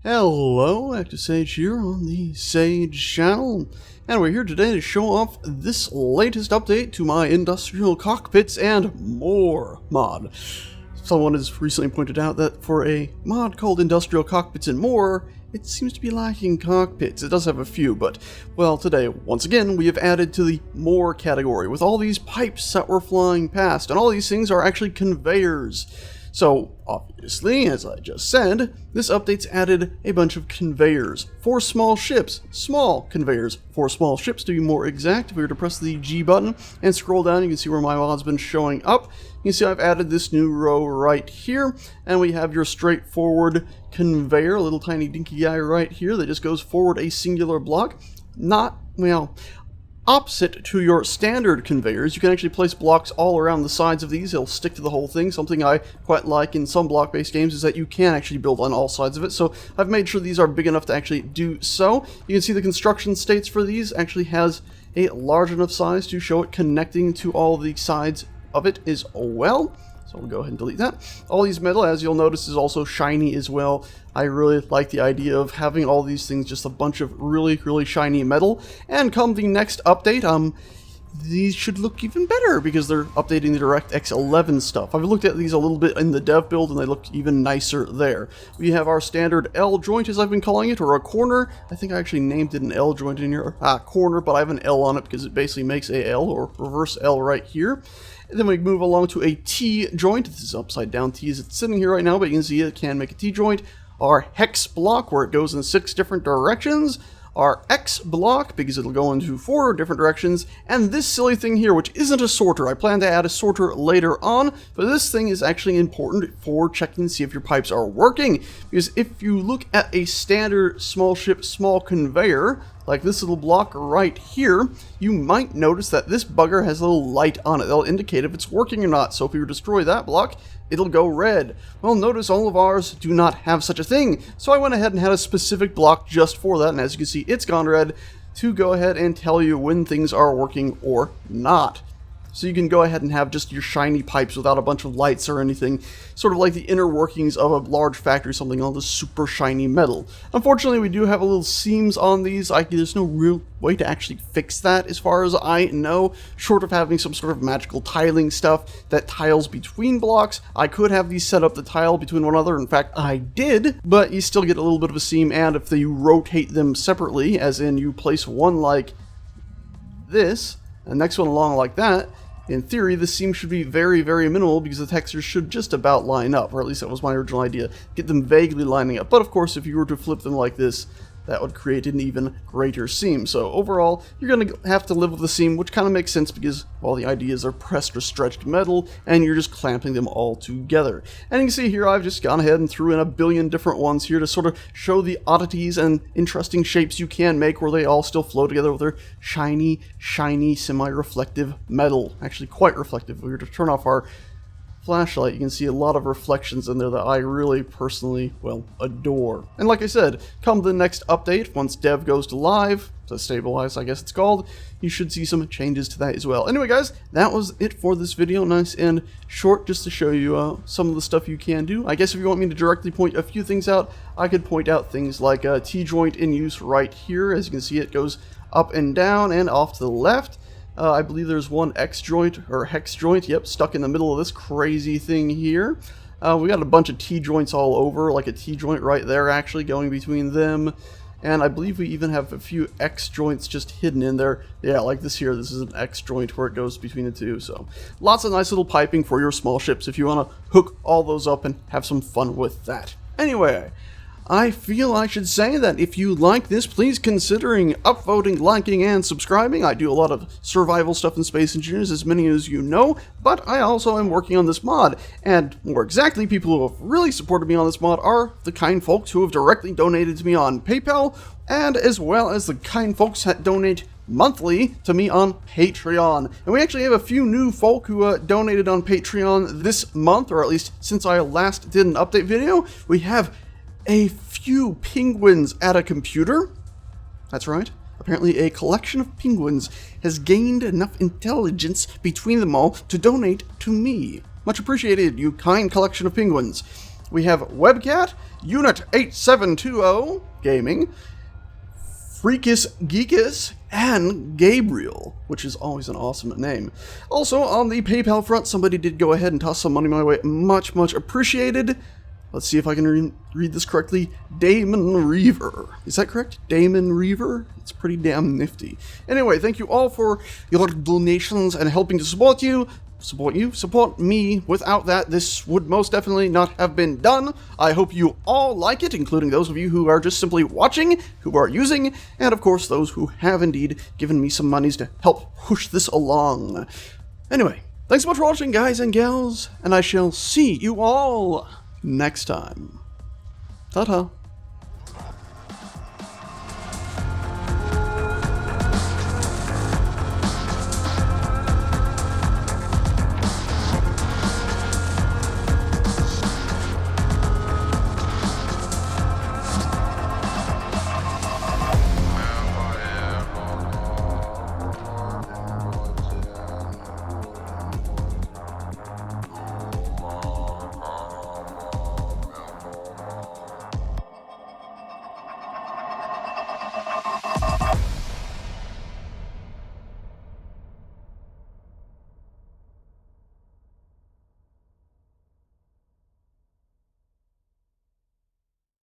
Hello, Active Sage here on the Sage channel, and we're here today to show off this latest update to my industrial cockpits and more mod. Someone has recently pointed out that for a mod called Industrial Cockpits and More, it seems to be lacking cockpits. It does have a few, but, well, today, once again, we have added to the More category with all these pipes that were flying past, and all these things are actually conveyors. So, obviously, as I just said, this update's added a bunch of conveyors for small ships. Small conveyors for small ships, to be more exact. If we were to press the G button and scroll down, you can see where my mod's been showing up. You can see I've added this new row right here, and we have your straightforward conveyor, a little tiny dinky guy right here that just goes forward a singular block. Not, well, opposite to your standard conveyors, you can actually place blocks all around the sides of these. They'll stick to the whole thing. Something I quite like in some block-based games is that you can actually build on all sides of it, so I've made sure these are big enough to actually do so. You can see the construction states for these actually has a large enough size to show it connecting to all the sides of it as well. So we'll go ahead and delete that. All these metal, as you'll notice, is also shiny as well. I really like the idea of having all these things just a bunch of really, really shiny metal. And come the next update, these should look even better because they're updating the DirectX 11 stuff. I've looked at these a little bit in the dev build and they look even nicer there. We have our standard L joint, as I've been calling it, or a corner. I think I actually named it an L joint in here. Corner, but I have an L on it because it basically makes a L, or reverse L right here. And then we move along to a T joint. This is upside down T as it's sitting here right now, but you can see it can make a T joint. Our hex block, where it goes in 6 different directions. Our X block, because it'll go into 4 different directions. And this silly thing here, which isn't a sorter. I plan to add a sorter later on, but this thing is actually important for checking to see if your pipes are working. Because if you look at a standard small ship, small conveyor, like this little block right here, you might notice that this bugger has a little light on it. That'll indicate if it's working or not. So if you destroy that block, it'll go red. Well, notice all of ours do not have such a thing. So I went ahead and had a specific block just for that. And as you can see, it's gone red to go ahead and tell you when things are working or not. So you can go ahead and have just your shiny pipes without a bunch of lights or anything, sort of like the inner workings of a large factory, something on this super shiny metal. Unfortunately, we do have a little seams on these. There's no real way to actually fix that as far as I know, short of having some sort of magical tiling stuff that tiles between blocks. I could have these set up to tile between one another. In fact, I did, but you still get a little bit of a seam, and if you rotate them separately, as in you place one like this, and the next one along like that, in theory, the seam should be very, very minimal because the textures should just about line up, or at least that was my original idea, get them vaguely lining up. But of course, if you were to flip them like this, that would create an even greater seam. So overall, you're going to have to live with the seam, which kind of makes sense because all the ideas are pressed or stretched metal, and you're just clamping them all together. And you can see here, I've just gone ahead and threw in a billion different ones here to sort of show the oddities and interesting shapes you can make where they all still flow together with their shiny, shiny, semi-reflective metal. Actually quite reflective. If we were to turn off our flashlight, you can see a lot of reflections in there that I really personally, well, adore. And like I said, come the next update, once dev goes to live, to stabilize I guess it's called, you should see some changes to that as well. Anyway guys, that was it for this video, nice and short, just to show you some of the stuff you can do. I guess if you want me to directly point a few things out, I could point out things like a T-joint in use right here. As you can see, it goes up and down and off to the left. I believe there's one X joint, or hex joint, yep, stuck in the middle of this crazy thing here. We got a bunch of T-joints all over, like a T-joint right there actually going between them. And I believe we even have a few X joints just hidden in there. Yeah, like this here, this is an X joint where it goes between the two. So lots of nice little piping for your small ships if you want to hook all those up and have some fun with that. Anyway, I feel I should say that if you like this, please considering upvoting, liking, and subscribing. I do a lot of survival stuff in Space Engineers, as many as you know, but I also am working on this mod. And more exactly, people who have really supported me on this mod are the kind folks who have directly donated to me on PayPal, and as well as the kind folks that donate monthly to me on Patreon. And we actually have a few new folk who donated on Patreon this month, or at least since I last did an update video. We have a few penguins at a computer. That's right. Apparently a collection of penguins has gained enough intelligence between them all to donate to me. Much appreciated, you kind collection of penguins. We have Webcat, Unit 8720 Gaming, Freakus Geekus, and Gabriel, which is always an awesome name. Also, on the PayPal front, somebody did go ahead and toss some money my way. Much, much appreciated. Let's see if I can read this correctly. Damon Reaver. Is that correct? Damon Reaver? It's pretty damn nifty. Anyway, thank you all for your donations and helping to support me. Without that, this would most definitely not have been done. I hope you all like it, including those of you who are just simply watching, who are using, and of course those who have indeed given me some monies to help push this along. Anyway, thanks so much for watching, guys and gals, and I shall see you all next time. Ta-ta.